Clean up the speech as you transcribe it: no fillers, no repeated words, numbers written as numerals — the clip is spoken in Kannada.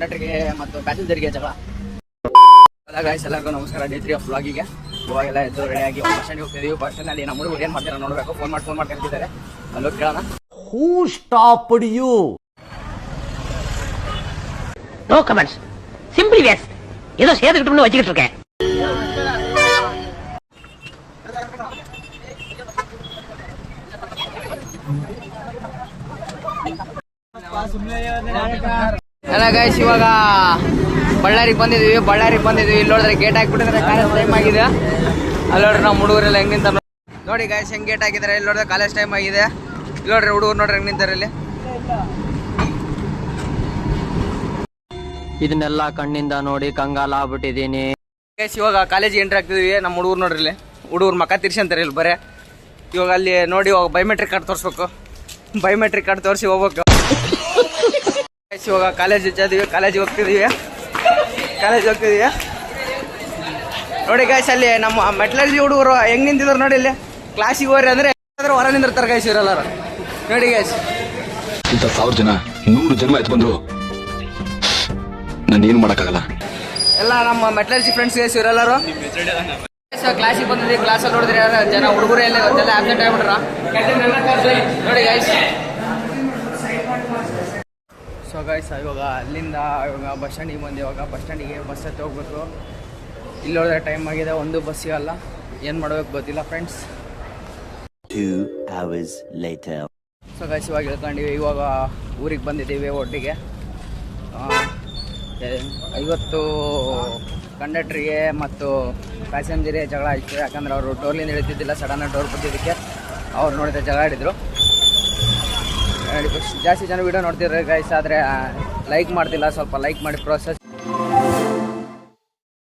ಕಂಡಕ್ಟರ್ಗೆ ಮತ್ತು ಪ್ಯಾಸೆಂಜರ್ಗೆ ಜಗಳ. ಗಾಯ್ಸ್ ಎಲ್ಲರಿಗೂ ನಮಸ್ಕಾರ. ಡೇ 3 ಆಫ್ ವ್ಲಾಗಿಗೆ ಇವಾಗೆಲ್ಲ ಎದ್ದು ರೆಡಿಯಾಗಿ ಬಸ್ ಸ್ಟ್ಯಾಂಡ್ಗೆ ಹೋಗ್ತಿದ್ದೀವಿ. ಬಸ್ ಸ್ಟ್ಯಾಂಡಲ್ಲಿ ನಮ್ಮ ಹುಡುಗರು ಏನು ಮಾಡ್ತಾರೆ ನೋಡಬೇಕು. ಫೋನ್ ಮಾಡಿ ಕರ್ತಿದ್ದಾರೆ. ಅಲ್ಲೋಗಿ ಕೇಳೋಣ. Who stopped you? No comments. Simply yes. ஏதோ சேர்த்துக்கிட்டு வச்சுக்கிட்டு இருக்கேன். ಅಲ್ಲ ಗಾಯ್ಸ್, ಇವಾಗ ಬಳ್ಳಾರಿಗೆ ಬಂದಿದ್ದೀವಿ. ಇಲ್ಲಿ ನೋಡಿದ್ರೆ ಗೇಟ್ ಹಾಕ್ಬಿಟ್ಟಿದ್ರೆ ಕಾಲೇಜ್ ಟೈಮ್ ಆಗಿದೆ. ಅಲ್ಲಿ ನೋಡ್ರಿ ನಮ್ಮ ಹುಡುಗರೆಲ್ಲ ಹೆಂಗ್ ನಿಂತ ನೋಡಿ ಗಾಯ್ಸ್, ಹೆಂಗ್ ಗೇಟ್ ಹಾಕಿದ್ದಾರೆ. ಇಲ್ಲಿ ನೋಡಿದ್ರೆ ಕಾಲೇಜ್ ಟೈಮ್ ಆಗಿದೆ. ಇಲ್ಲಿ ನೋಡ್ರಿ ಹುಡುಗರು ನೋಡ್ರಿ ಹೆಂಗ್ ನಿಂತಾರೆ ಇಲ್ಲಿ. ಇದನ್ನೆಲ್ಲ ಕಣ್ಣಿಂದ ನೋಡಿ ಕಂಗಾಲ ಆಗ್ಬಿಟ್ಟಿದೀನಿ. ಗೈಸ್ ಇವಾಗ ಕಾಲೇಜಿಗೆ ಎಂಟ್ರಿ ಆಗ್ತಿದೀವಿ. ನಮ್ಮ ಹುಡುಗರು ನೋಡ್ರಿ ಇಲ್ಲಿ, ಹುಡುಗರು ಮಕ್ಕ ತಿರ್ಸಂತಾರೆ ಇಲ್ಲಿ ಬರೇ. ಇವಾಗ ಅಲ್ಲಿ ನೋಡಿ ಇವಾಗ ಬಯೋಮೆಟ್ರಿಕ್ ಕಾರ್ಡ್ ತೋರಿಸ್ಬೇಕು. ಬಯೋಮೆಟ್ರಿಕ್ ಕಾರ್ಡ್ ತೋರಿಸಿ ಹೋಗ್ಬೇಕು. ಇವಾಗ ಕಾಲೇಜಿಗೆ ಹೋಗ್ತಿದೀವಿ. ನೋಡಿ ಗಾಯ್ಸ್, ಅಲ್ಲಿ ನಮ್ಮ ಮೆಟ್ಲರ್ಜಿ ಹುಡುಗರು ಹೆಂಗ್ ನಿಂತಿದ್ರು ನೋಡಿ. ಇಲ್ಲಿ ಕ್ಲಾಸಿಗೆ ಹೋಗ್ರಿ ಅಂದ್ರೆ ಹೊರ ನಿಂದಿರ್ತಾರೆ ಗಾಯ್ಸ್ ಇವರೆಲ್ಲರೂ. ನೋಡಿ ಗಾಯ್ಸ್, ಇಂಥ 1000 ಜನ 100 ಜನ್ಮ ಆಯ್ತು ಬಂದ್ರು ನಾನು ಏನು ಮಾಡೋಕ್ಕಾಗಲ್ಲ. ಎಲ್ಲ ನಮ್ಮ ಮೆಟ್ಲರ್ಜಿ ಫ್ರೆಂಡ್ಸ್ ಗಾಯ್ಸ್ ಇವರೆಲ್ಲರೂ. ಕ್ಲಾಸಿಗೆ ಬಂದಿದ್ದೀವಿ. ಕ್ಲಾಸಲ್ಲಿ ನೋಡಿದ್ರೆ ಯಾರು ಜನ ಹುಡುಗರು ಎಲ್ಲ ಇವತ್ತೆಲ್ಲ ಆಬ್ಸೆಂಟ್ ಆಗ್ಬಿಟ್ರ ನೋಡಿ ಗಾಯ್ಸ್. ಸೊ ಗಾಯ್ಸ್, ಇವಾಗ ಅಲ್ಲಿಂದ ಇವಾಗ ಬಸ್ ಸ್ಟ್ಯಾಂಡಿಗೆ ಬಂದು ಇವಾಗ ಬಸ್ ಸ್ಟ್ಯಾಂಡಿಗೆ ಬಸ್ ಹತ್ತಿ ಹೋಗ್ಬೇಕು. ಇಲ್ಲಿ ಹೋದ್ರೆ ಟೈಮ್ ಆಗಿದೆ, ಒಂದು ಬಸ್ ಸಿಗಲ್ಲ. ಏನು ಮಾಡ್ಬೇಕು ಗೊತ್ತಿಲ್ಲ friends. 2 hours later. So guys, ಇವಾಗ ಇಳ್ಕೊಂಡಿವಿ. ಇವಾಗ ಊರಿಗೆ ಬಂದಿದ್ದೀವಿ ಒಟ್ಟಿಗೆ. 50 ಕಂಡಕ್ಟ್ರಿಗೆ ಮತ್ತು ಪ್ಯಾಸೆಂಜರಿಗೆ ಜಗಳ ಆಯಿತು. ಯಾಕಂದ್ರೆ ಅವರು ಡೋರ್ಲಿಂದ ಇಳಿತಿದ್ದಿಲ್ಲ, ಸಡನ್ನಾಗಿ ಡೋರ್ ಬಂದಿದ್ದಕ್ಕೆ ಅವ್ರು ನೋಡಿದ್ರೆ ಜಗಳ ಆಡಿದರು. ಜಾಸ್ತಿ ಜನ ವೀಡಿಯೋ ನೋಡ್ತಿದ್ರೆ ಗೈಸ್, ಆದರೆ ಲೈಕ್ ಮಾಡ್ತಿಲ್ಲ. ಸ್ವಲ್ಪ ಲೈಕ್ ಮಾಡಿ ಪ್ರೋಸೆಸ್.